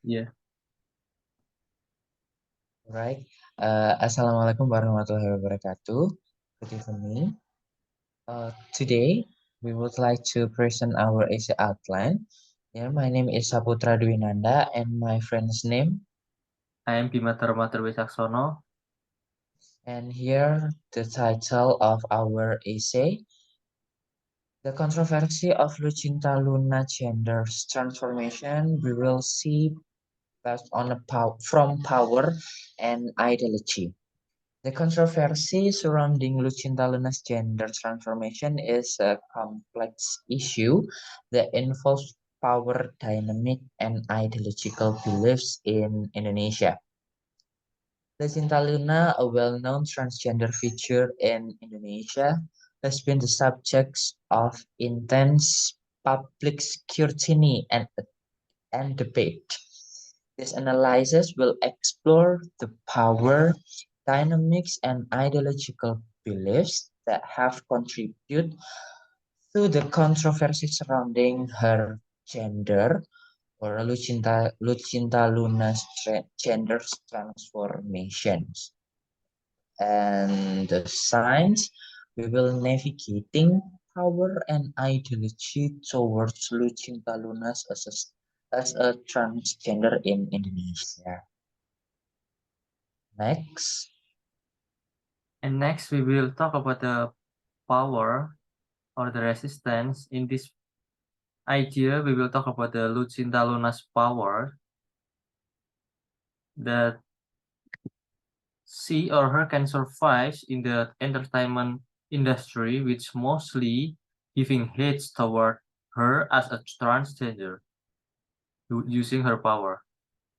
Yeah. Right. Assalamualaikum warahmatullahi wabarakatuh. Good evening. Today, we would like to present our essay outline. Yeah, my name is Saputra Dwinanda, and my friend's name. I am Bima Dharma Darwisaksono. And here, the title of our essay: The Controversy of Lucinta Luna Gender Transformation. We will see based on from power and ideology. The controversy surrounding Lucinta Luna's gender transformation is a complex issue that involves power dynamic and ideological beliefs in Indonesia. Lucinta Luna, a well-known transgender figure in Indonesia, has been the subject of intense public scrutiny and debate. This analysis will explore the power, dynamics, and ideological beliefs that have contributed to the controversy surrounding her gender or Lucinta Luna's gender transformations. And the science, we will navigating power and ideology towards Lucinta Lunas as a transgender in Indonesia. Next, And next, we will talk about the power or the resistance. In this idea, we will talk about the Lucinta Luna's power that she or her can survive in the entertainment industry, which mostly giving hate toward her as a transgender using her power.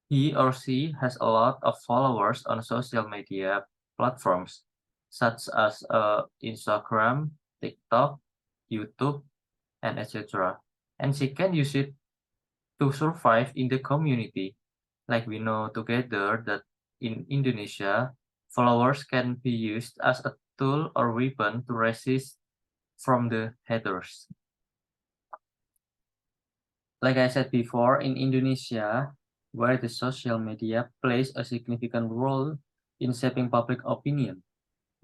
He or she has a lot of followers on social media platforms such as Instagram, TikTok, YouTube, and etc. And she can use it to survive in the community. Like we know together that in Indonesia, followers can be used as a tool or weapon to resist from the haters. Like I said before, in Indonesia, where the social media plays a significant role in shaping public opinion,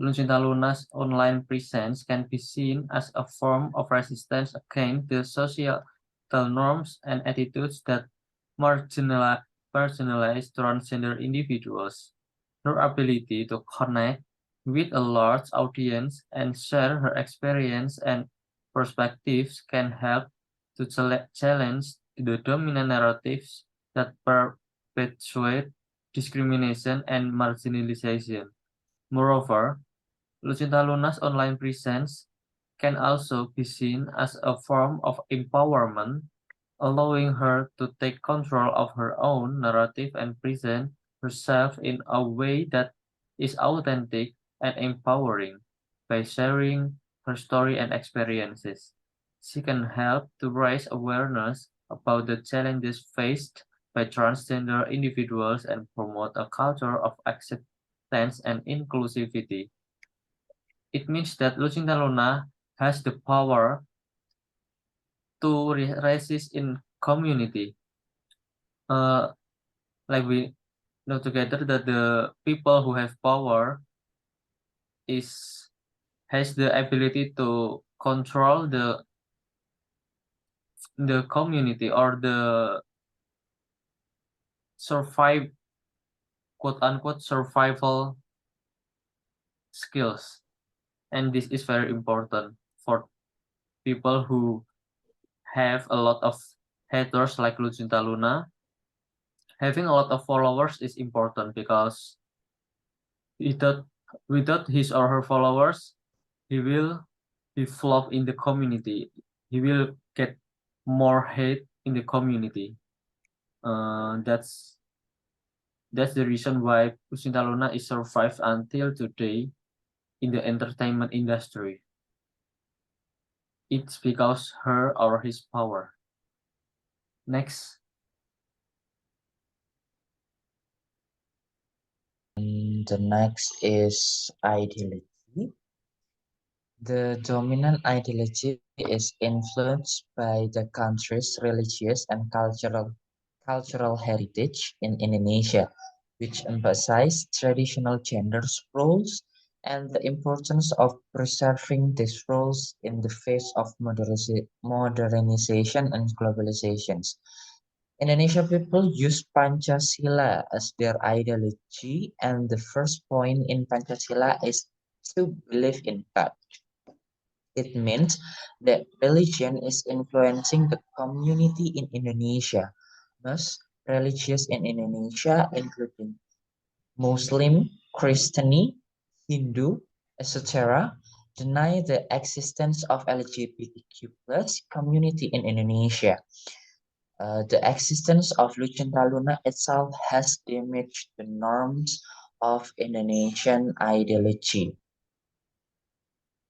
Lucinta Luna's online presence can be seen as a form of resistance against the societal norms and attitudes that marginalize transgender individuals. Her ability to connect with a large audience and share her experience and perspectives can help to challenge the dominant narratives that perpetuate discrimination and marginalization. Moreover, Lucinta Luna's online presence can also be seen as a form of empowerment, allowing her to take control of her own narrative and present herself in a way that is authentic and empowering. By sharing her story and experiences, she can help to raise awareness about the challenges faced by transgender individuals and promote a culture of acceptance and inclusivity. It means that Lucinta Luna has the power to resist in community. Uh, like we know together that the people who have power is has the ability to control the community or the survive quote unquote survival skills, and this is very important for people who have a lot of haters like Lucinta Luna. Having a lot of followers is important because without without his or her followers, he will be flop in the community. He will get more hate in the community. That's the reason why Lucinta Luna is survived until today in the entertainment industry. It's because her or his power. Next. the next is ideology. The dominant ideology is influenced by the country's religious and cultural cultural heritage in Indonesia, which emphasize traditional gender roles and the importance of preserving these roles in the face of modernization and globalizations. Indonesian people use Pancasila as their ideology, and the first point in Pancasila is to believe in God. It means that religion is influencing the community in Indonesia. Most religions in Indonesia, including Muslim, Christian, Hindu, etc., deny the existence of LGBTQ plus community in Indonesia. The existence of Lucinta Luna itself has damaged the norms of Indonesian ideology.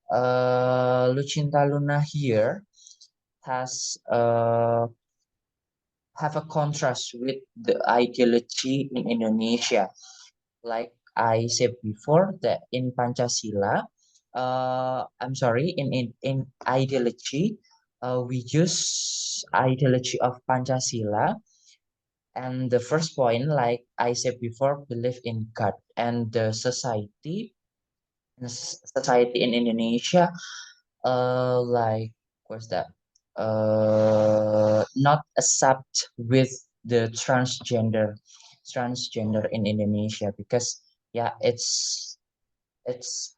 Lucinta Luna here has have a contrast with the ideology in Indonesia. Like I said before, that in Pancasila, I'm sorry, in ideology, we use ideology of Pancasila, and the first point, like I said before, believe in God, and the society in Indonesia, like what's that? Not accept with the transgender in Indonesia, because yeah, it's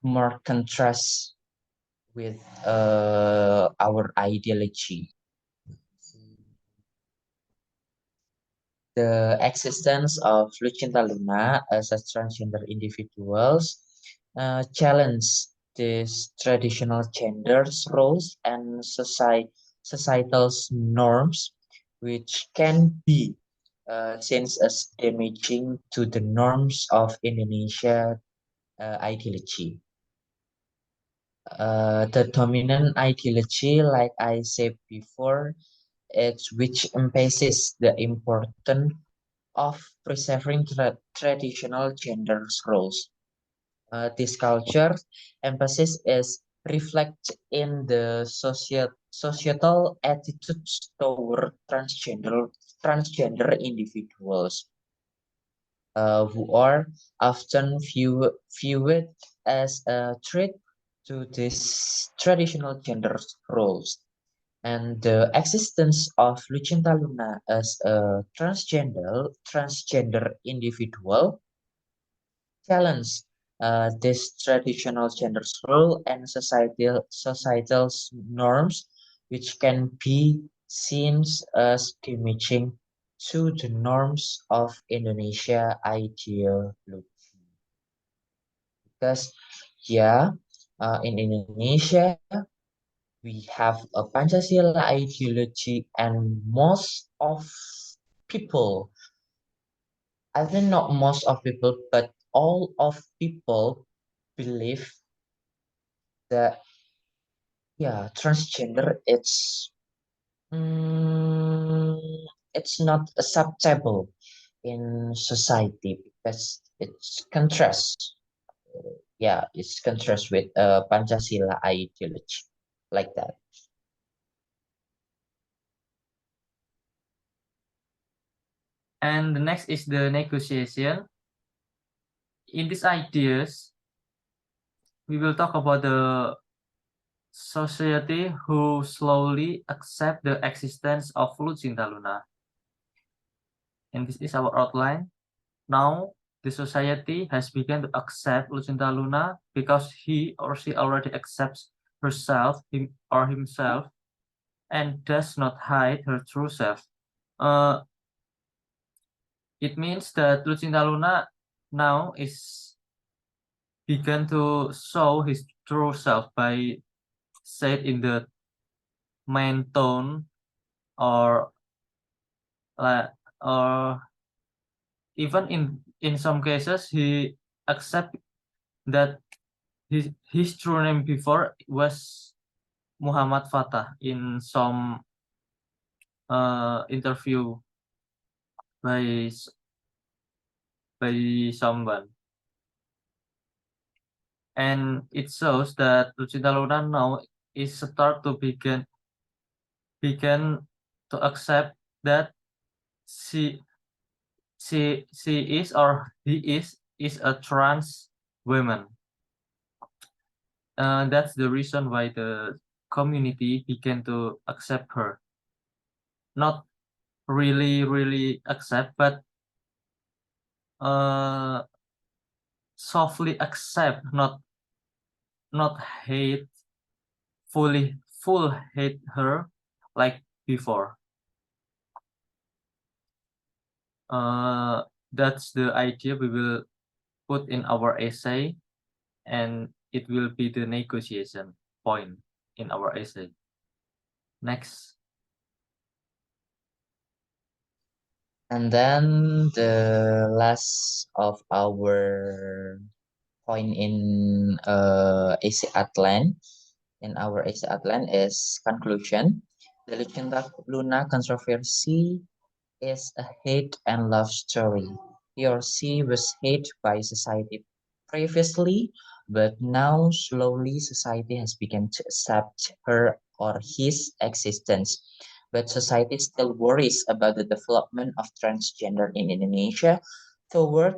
more contrast with our ideology. The existence of Lucinta Luna as a transgender individuals challenge these traditional gender roles and societal norms, which can be seen as damaging to the norms of Indonesia ideology. The dominant ideology, like I said before, it's which emphasizes the importance of preserving traditional gender roles. This culture emphasis is reflected in the societal attitudes toward transgender individuals, who are often viewed as a threat to these traditional gender roles. And the existence of Lucinta Luna as a transgender individual challenge this traditional gender role and societal norms, which can be seen as damaging to the norms of Indonesia ideology. Because yeah, in Indonesia we have a Pancasila ideology, and most of people, I think not most of people, but all of people believe that yeah, transgender mm, it's not acceptable in society, because it's contrast. Yeah, it's contrast with Pancasila ideology, like that. And the next is the negotiation. In these ideas, we will talk about the society who slowly accept the existence of Lucinta Luna. And this is our outline. Now, the society has begun to accept Lucinta Luna because he or she already accepts herself, him or himself, and does not hide her true self. It means that Lucinta Luna now is begun to show his true self by said in the main tone, or like, or even in some cases he accept that his true name before was Muhammad Fatah in some interview by someone, and it shows that Lucinta Luna now is start to begin to accept that she she is or he is a trans woman. That's the reason why the community began to accept her. Not really accept, but softly accept, not hate, full hate her like before. That's the idea we will put in our essay, and it will be the negotiation point in our essay. Next. And then the last of our point in essay outline in our essay outline is conclusion. The Lucinta Luna controversy is a hate and love story. He or she was hated by society previously, but now slowly society has begun to accept her or his existence. But society still worries about the development of transgender in Indonesia toward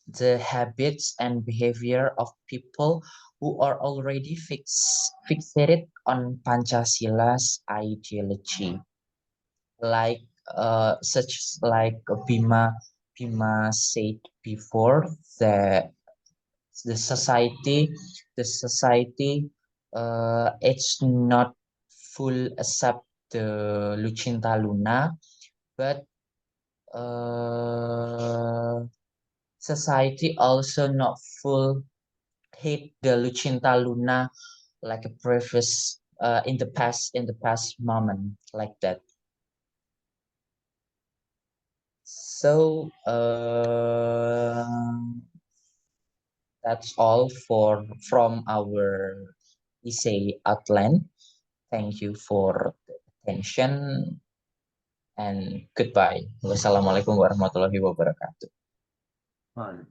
the habits and behavior of people who are already fixated on Pancasila's ideology, like such like Bima said before, that the society the society it's not full accept the Lucinta Luna, but society also not full hate the Lucinta Luna like a previous in the past moment like that. So that's all from our essay outline. Thank you for the attention and goodbye. Wassalamualaikum warahmatullahi wabarakatuh. Well,